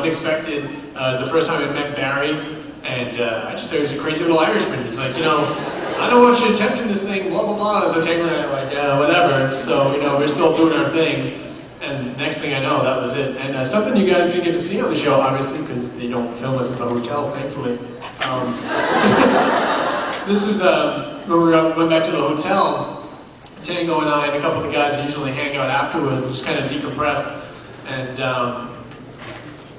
unexpected. It was the first time I met Barry, and I just said he was a crazy little Irishman. He's like, you know, I don't want you attempting this thing, blah, blah, blah. So Tango and I were like, yeah, whatever. So, you know, we're still doing our thing. And next thing I know, that was it. And something you guys didn't get to see on the show, obviously, because they don't film us in the hotel, thankfully. This was when we went back to the hotel. Tango and I and a couple of the guys usually hang out afterwards, just kind of decompress. And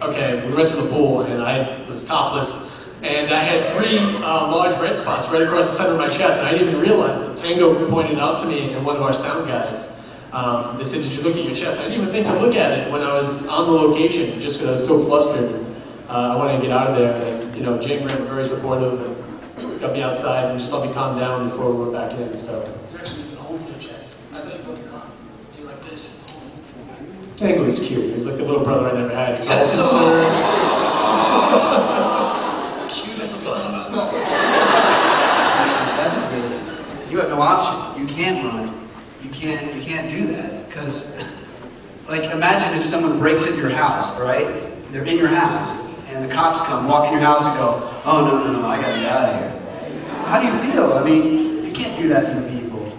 okay, we went to the pool, and I was topless. And I had 3 large red spots right across the center of my chest, and I didn't even realize it. Tango pointed out to me and one of our sound guys. They said, did you look at your chest? I didn't even think to look at it when I was on the location, just because I was so flustered. I wanted to get out of there, and you know, Jay and Grant were very supportive and got me outside and just let me calm down before we went back in. So. You actually did a hole in your chest. I thought you broke your arm. You like this. Tango was cute. He was like the little brother I never had. He was all cute as a bun. That's good. You have no option. You can't run. You can't do that, because, like, imagine if someone breaks into your house, right? They're in your house, and the cops come, walk in your house and go, oh, no, I gotta get out of here. How do you feel? I mean, you can't do that to the people.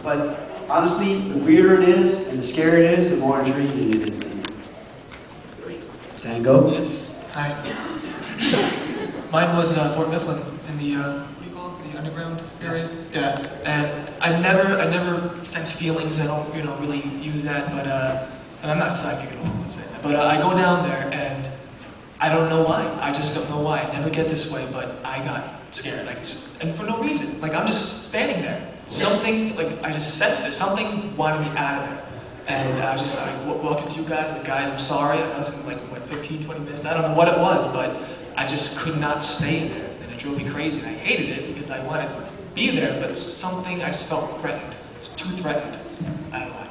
But honestly, the weirder it is, and the scarier it is, the more intriguing it is. Tango? Yes. Hi. Mine was Fort Mifflin in the, what do you call it? The underground area? Yeah. And I never sense feelings. I don't, you know, really use that, but, and I'm not psychic at all, I'm saying that. But I go down there, and I don't know why. I just don't know why. I never get this way, but I got scared, like, and for no reason. Like, I'm just standing there. Something, like, I just sensed it. Something wanted me out of there. And I was just like, welcome to you guys. Like, guys, I'm sorry. I was in, like, what, 15, 20 minutes? I don't know what it was, but I just could not stay there. And it drove me crazy. And I hated it because I wanted to be there, but something, I just felt threatened. Just too threatened. I don't know why.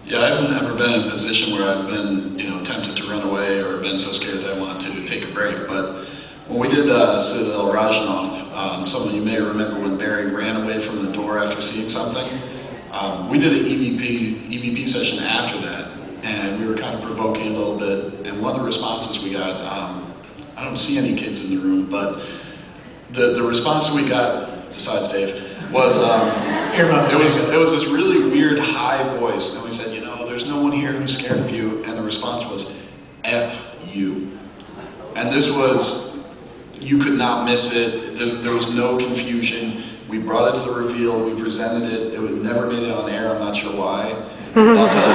Yeah, I haven't ever been in a position where I've been, you know, tempted to run away or been so scared that I wanted to take a break. But when we did Citadel Rajanov, some of you may remember when Barry ran away from the door after seeing something. We did an EVP session after that, and we were kind of provoking a little bit. And one of the responses we got, I don't see any kids in the room, but the response we got, besides Dave, was it was this really weird high voice, and we said, you know, there's no one here who's scared of you, and the response was, F you. And this was, you could not miss it. There was no confusion. We brought it to the reveal. We presented it. It never made it on air. I'm not sure why. But I'll tell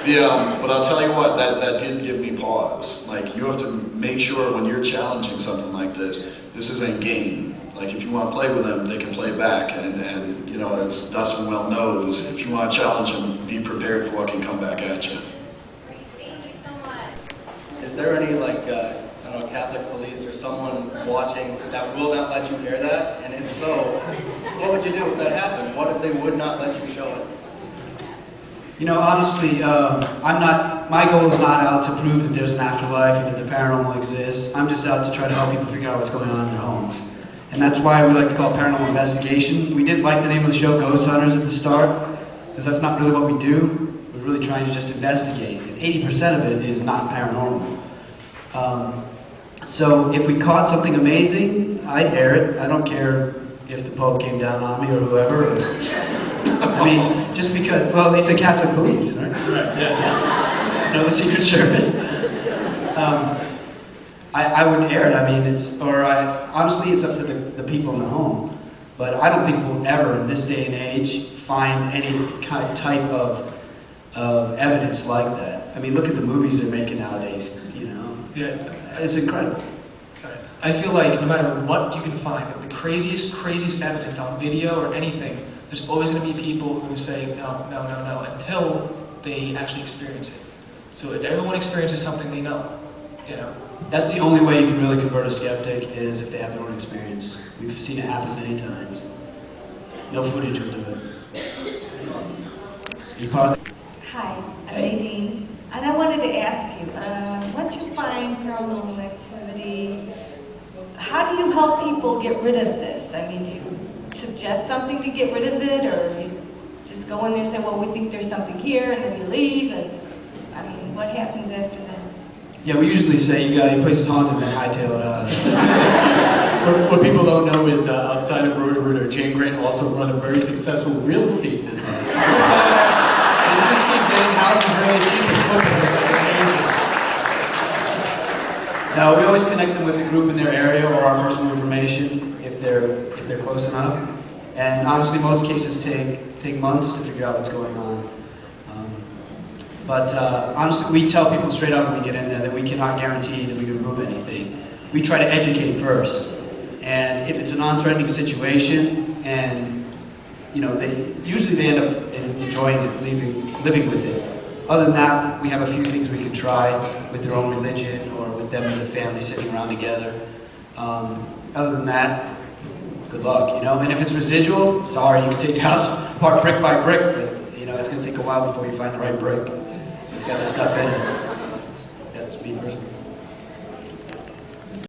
you, but I'll tell you what, that did give me pause. Like, you have to make sure when you're challenging something like this is a game. Like, if you want to play with them, they can play back. And you know, as Dustin well knows, if you want to challenge them, be prepared for what can come back at you. Thank you so much. Is there any, like, I don't know, Catholic police or someone watching that will not let you hear that? And if so, what would you do if that happened? What if they would not let you show it? You know, honestly, my goal is not out to prove that there's an afterlife and that the paranormal exists. I'm just out to try to help people figure out what's going on in their homes. And that's why we like to call it paranormal investigation. We didn't like the name of the show, Ghost Hunters, at the start, because that's not really what we do. We're really trying to just investigate. And 80% of it is not paranormal. So if we caught something amazing, I'd air it. I don't care if the Pope came down on me or whoever. I mean, just because, well, they say Catholic police, right? Right, yeah. No, the Secret Service. I wouldn't air it. I mean, honestly, it's up to the people in the home. But I don't think we'll ever, in this day and age, find any type of evidence like that. I mean, look at the movies they're making nowadays, you know? Yeah. It's incredible. Sorry. I feel like no matter what you can find, the craziest evidence on video or anything, there's always going to be people who say no, until they actually experience it. So if everyone experiences something they know, you know. That's the only way you can really convert a skeptic, is if they have their own experience. We've seen it happen many times. No footage will do it. Hi, I'm Nadine, and I wanted to ask you, once you find paranormal activity, how do you help people get rid of this? I mean, do you suggest something to get rid of it, or you just go in there and say, well, we think there's something here, and then you leave, and I mean, What happens after that? Yeah, we usually say you got any places haunted, then hightail it out of there. What people don't know is outside of Roto-Rooter, Jane Grant also run a very successful real estate business. And you just keep getting houses really cheap and flipping them. It's amazing. No, we always connect them with the group in their area or our personal information if they're close enough. And honestly, most cases take months to figure out what's going on. But honestly, we tell people straight up when we get in there that we cannot guarantee that we can remove anything. We try to educate first. And if it's a non-threatening situation, and they usually end up enjoying it, living with it. Other than that, we have a few things we can try with their own religion or with them as a family sitting around together. Other than that, good luck, And if it's residual, sorry, you can take your house apart brick by brick, but it's going to take a while before you find the right brick. It's got this stuff in it. That's me personally.